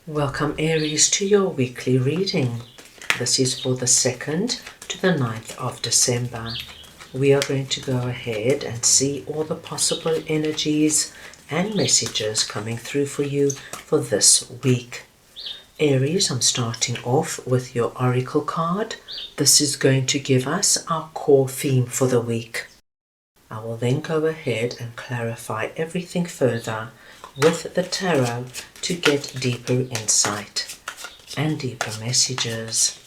Welcome Aries to your weekly reading. This is for the 2nd to the 9th of December. We are going to go ahead and see all the possible energies and messages coming through for you for this week. Aries, I'm starting off with your oracle card. This is going to give us our core theme for the week. I will then go ahead and clarify everything further with the tarot to get deeper insight and deeper messages.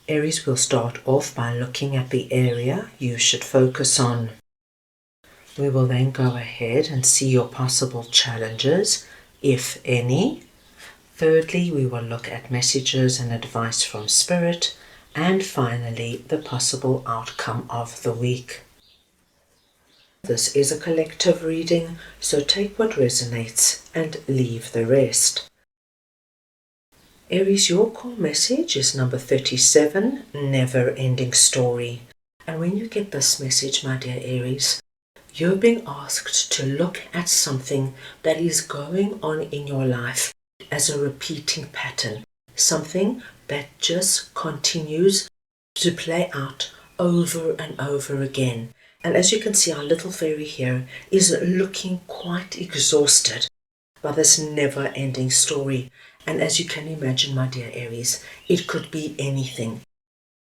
Aries will start off by looking at the area you should focus on. We will then go ahead and see your possible challenges, if any. Thirdly, we will look at messages and advice from Spirit. And finally, the possible outcome of the week. This is a collective reading, so take what resonates and leave the rest. Aries, your core message is number 37, Never Ending Story. And when you get this message, my dear Aries, you're being asked to look at something that is going on in your life as a repeating pattern, something that just continues to play out over and over again. And as you can see, our little fairy here is looking quite exhausted by this never-ending story. And as you can imagine, my dear Aries, it could be anything.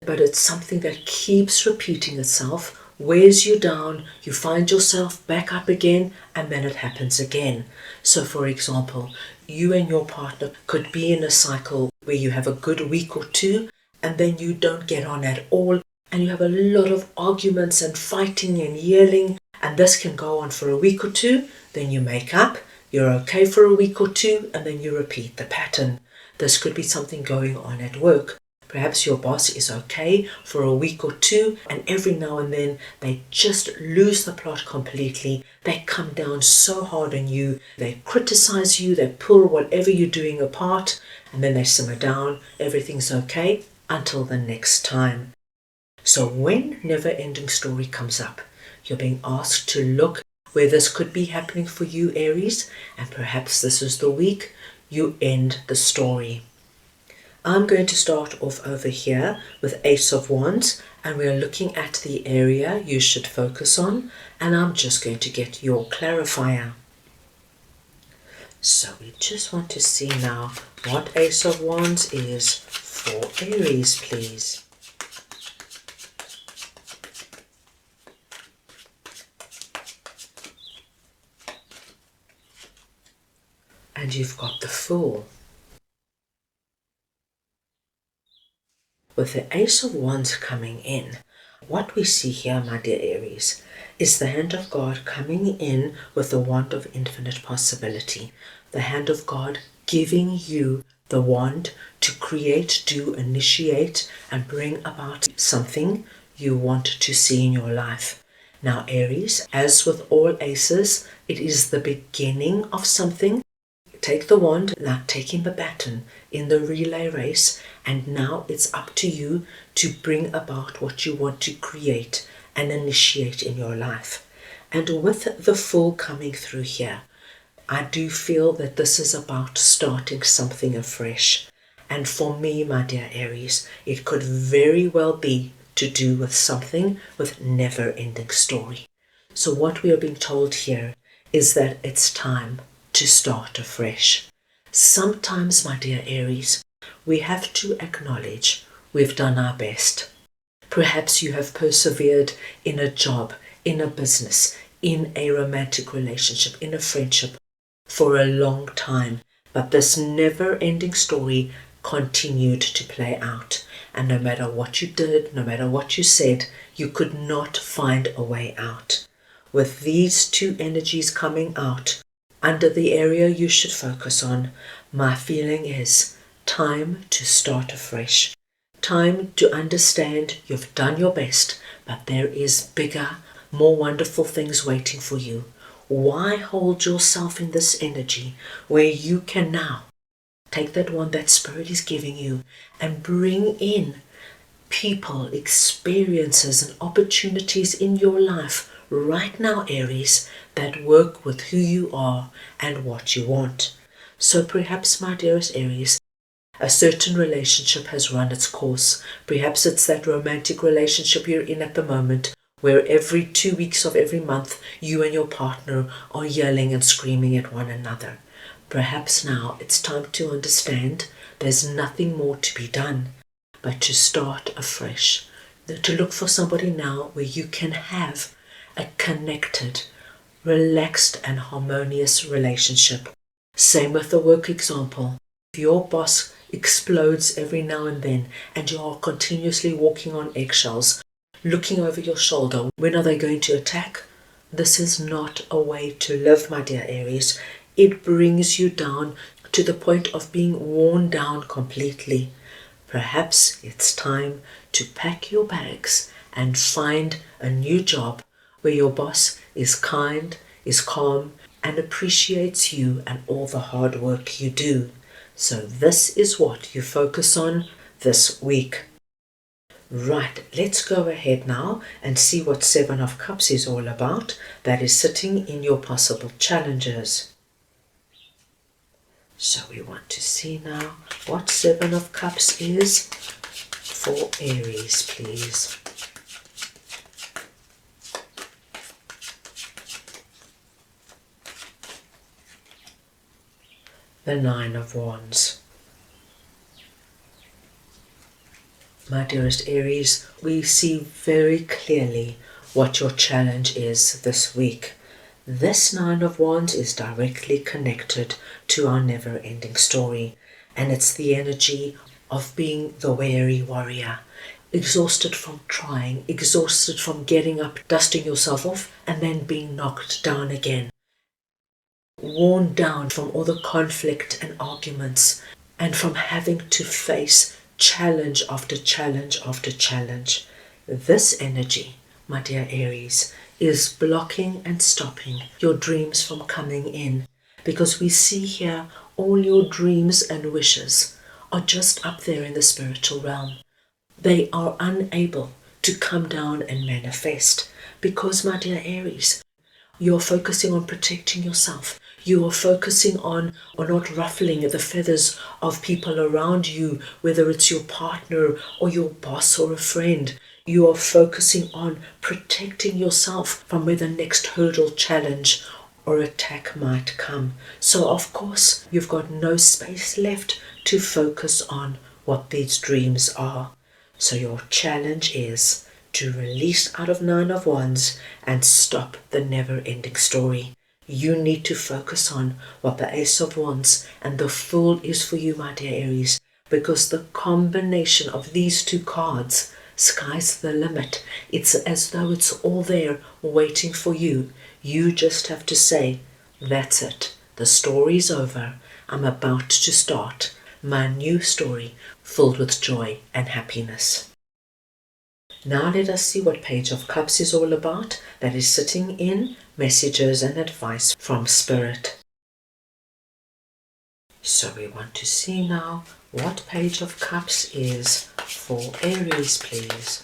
But it's something that keeps repeating itself, wears you down, you find yourself back up again, and then it happens again. So for example, you and your partner could be in a cycle where you have a good week or two, and then you don't get on at all, and you have a lot of arguments and fighting and yelling, and this can go on for a week or two, then you make up, you're okay for a week or two, and then you repeat the pattern. This could be something going on at work. Perhaps your boss is okay for a week or two, and every now and then they just lose the plot completely. They come down so hard on you, they criticize you, they pull whatever you're doing apart, and then they simmer down, everything's okay until the next time. So when Never Ending Story comes up, you're being asked to look where this could be happening for you, Aries, and perhaps this is the week you end the story. I'm going to start off over here with Ace of Wands, and we're looking at the area you should focus on, and I'm just going to get your clarifier. So we just want to see now what Ace of Wands is for Aries, please. And you've got the Fool. With the Ace of Wands coming in, what we see here, my dear Aries, is the hand of God coming in with the wand of infinite possibility. The hand of God giving you the wand to create, do, initiate, and bring about something you want to see in your life. Now, Aries, as with all aces, it is the beginning of something. Take the wand, like taking the baton in the relay race, and now it's up to you to bring about what you want to create and initiate in your life. And with the Fool coming through here, I do feel that this is about starting something afresh. And for me, my dear Aries, it could very well be to do with something with never-ending story. So what we are being told here is that it's time to start afresh. Sometimes, my dear Aries, we have to acknowledge we've done our best. Perhaps you have persevered in a job, in a business, in a romantic relationship, in a friendship for a long time, but this never-ending story continued to play out. And no matter what you did, no matter what you said, you could not find a way out. With these two energies coming out, under the area you should focus on, my feeling is time to start afresh. Time to understand you've done your best, but there is bigger, more wonderful things waiting for you. Why hold yourself in this energy where you can now take that one that Spirit is giving you and bring in people, experiences, and opportunities in your life right now, Aries, that work with who you are and what you want. So perhaps, my dearest Aries, a certain relationship has run its course. Perhaps it's that romantic relationship you're in at the moment, where every 2 weeks of every month you and your partner are yelling and screaming at one another. Perhaps now it's time to understand there's nothing more to be done but to start afresh. To look for somebody now where you can have a connected, relaxed and harmonious relationship. Same with the work example. If your boss explodes every now and then and you are continuously walking on eggshells, looking over your shoulder, when are they going to attack? This is not a way to live, my dear Aries. It brings you down to the point of being worn down completely. Perhaps it's time to pack your bags and find a new job where your boss is kind, is calm, and appreciates you and all the hard work you do. So this is what you focus on this week. Right, let's go ahead now and see what Seven of Cups is all about. That is sitting in your possible challenges. So we want to see now what Seven of Cups is for Aries, please. The Nine of Wands. My dearest Aries, we see very clearly what your challenge is this week. This Nine of Wands is directly connected to our never-ending story, and it's the energy of being the weary warrior, exhausted from trying, exhausted from getting up, dusting yourself off, and then being knocked down again. Worn down from all the conflict and arguments, and from having to face challenge after challenge after challenge. This energy, my dear Aries, is blocking and stopping your dreams from coming in, because we see here all your dreams and wishes are just up there in the spiritual realm. They are unable to come down and manifest because, my dear Aries, you're focusing on protecting yourself. You are focusing on not ruffling the feathers of people around you, whether it's your partner or your boss or a friend. You are focusing on protecting yourself from where the next hurdle, challenge or attack might come. So of course, you've got no space left to focus on what these dreams are. So your challenge is to release out of Nine of Wands and stop the never-ending story. You need to focus on what the Ace of Wands and the Fool is for you, my dear Aries, because the combination of these two cards, sky's the limit. It's as though it's all there waiting for you. You just have to say, that's it. The story's over. I'm about to start my new story filled with joy and happiness. Now let us see what Page of Cups is all about. That is sitting in messages and advice from Spirit. So we want to see now what Page of Cups is for Aries, please.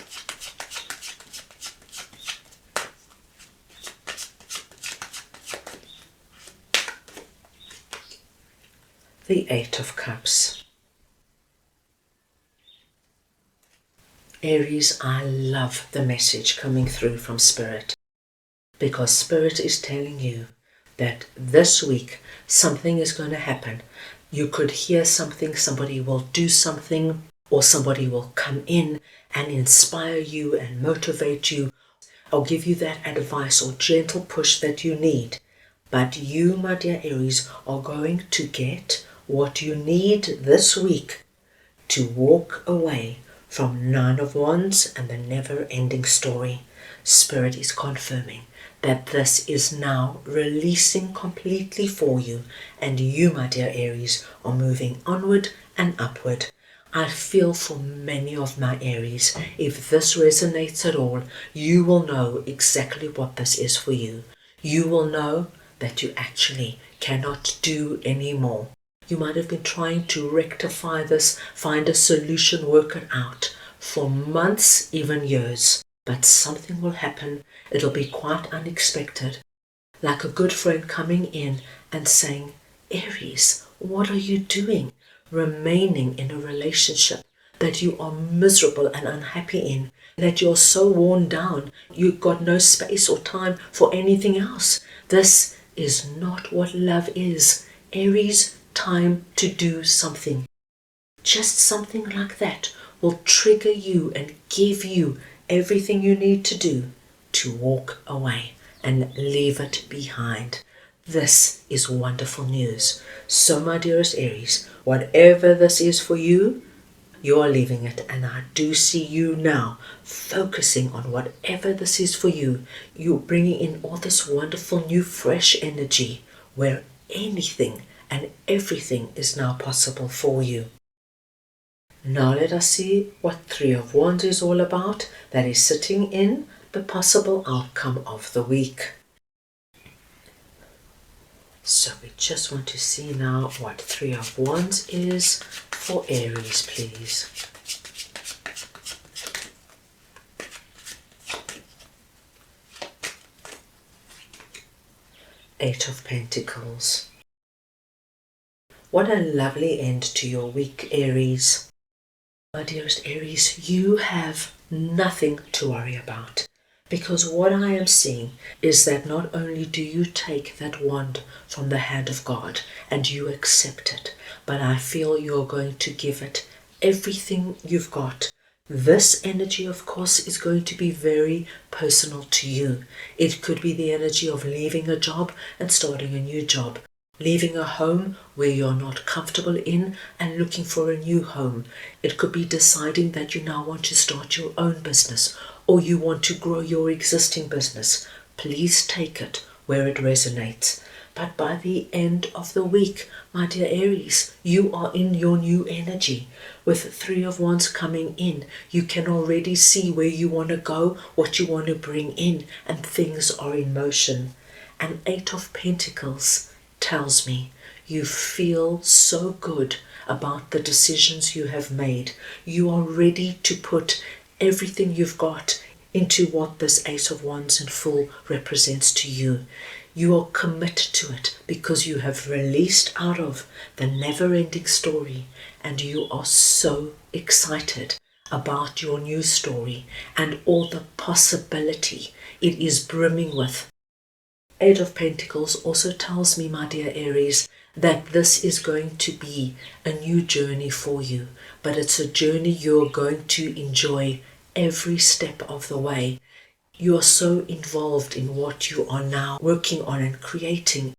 The Eight of Cups. Aries, I love the message coming through from Spirit, because Spirit is telling you that this week something is going to happen. You could hear something, somebody will do something, or somebody will come in and inspire you and motivate you, or give you that advice or gentle push that you need. But you, my dear Aries, are going to get what you need this week to walk away from Nine of Wands and the never-ending story. Spirit is confirming that this is now releasing completely for you, and you, my dear Aries, are moving onward and upward. I feel for many of my Aries, if this resonates at all, you will know exactly what this is for you. You will know that you actually cannot do any more. You might have been trying to rectify this, find a solution, work it out for months, even years. but something will happen. It'll be quite unexpected, like a good friend coming in and saying, Aries, what are you doing? Remaining in a relationship that you are miserable and unhappy in, that you're so worn down, you've got no space or time for anything else. This is not what love is. Aries, time to do something. Just something like that will trigger you and give you everything you need to do to walk away and leave it behind. This is wonderful news. So, my dearest Aries, whatever this is for you, you're leaving it, and I do see you now focusing on whatever this is for you. You're bringing in all this wonderful new fresh energy where anything and everything is now possible for you. Now let us see what Three of Wands is all about. That is sitting in the possible outcome of the week. So we just want to see now what Three of Wands is for Aries, please. Eight of Pentacles. What a lovely end to your week, Aries. My dearest Aries, you have nothing to worry about, because what I am seeing is that not only do you take that wand from the hand of God and you accept it, but I feel you're going to give it everything you've got. This energy, of course, is going to be very personal to you. It could be the energy of leaving a job and starting a new job. Leaving a home where you're not comfortable in and looking for a new home. It could be deciding that you now want to start your own business or you want to grow your existing business. Please take it where it resonates. But by the end of the week, my dear Aries, you are in your new energy. With Three of Wands coming in, you can already see where you want to go, what you want to bring in, and things are in motion. And Eight of Pentacles tells me you feel so good about the decisions you have made. You are ready to put everything you've got into what this Ace of Wands in full represents to you. You are committed to it because you have released out of the never-ending story, and you are so excited about your new story and all the possibility it is brimming with. Eight of Pentacles also tells me, my dear Aries, that this is going to be a new journey for you, but it's a journey you're going to enjoy every step of the way. You are so involved in what you are now working on and creating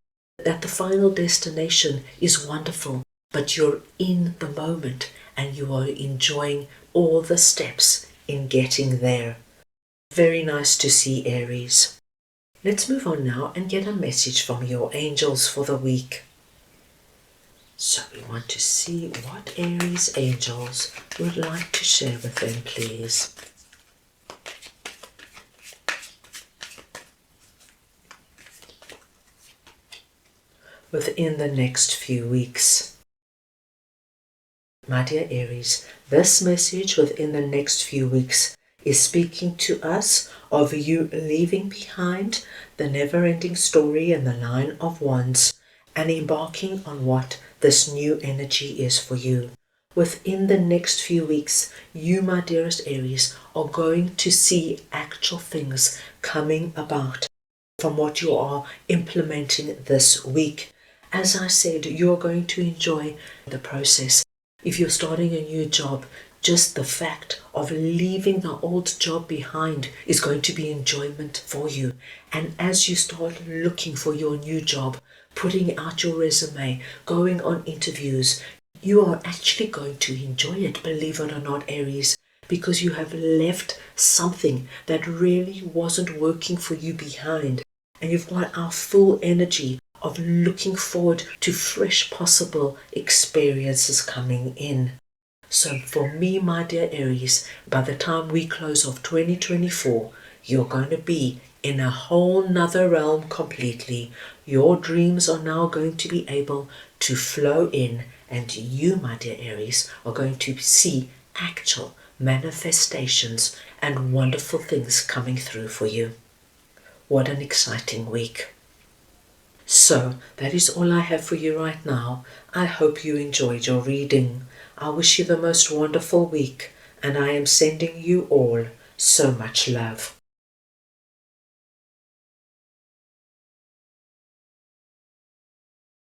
that the final destination is wonderful, but you're in the moment and you are enjoying all the steps in getting there. Very nice to see, Aries. Let's move on now and get a message from your angels for the week. So we want to see what Aries angels would like to share with them, please. Within the next few weeks. My dear Aries, this message within the next few weeks is speaking to us of you leaving behind the never-ending story and the Nine of Wands and embarking on what this new energy is for you. Within the next few weeks, you, my dearest Aries, are going to see actual things coming about from what you are implementing this week. As I said, you're going to enjoy the process. If you're starting a new job, just the fact of leaving the old job behind is going to be enjoyment for you. And as you start looking for your new job, putting out your resume, going on interviews, you are actually going to enjoy it, believe it or not, Aries, because you have left something that really wasn't working for you behind. And you've got our full energy of looking forward to fresh possible experiences coming in. So for me, my dear Aries, by the time we close off 2024, you're going to be in a whole nother realm completely. Your dreams are now going to be able to flow in, and you, my dear Aries, are going to see actual manifestations and wonderful things coming through for you. What an exciting week. So, that is all I have for you right now. I hope you enjoyed your reading. I wish you the most wonderful week, and I am sending you all so much love.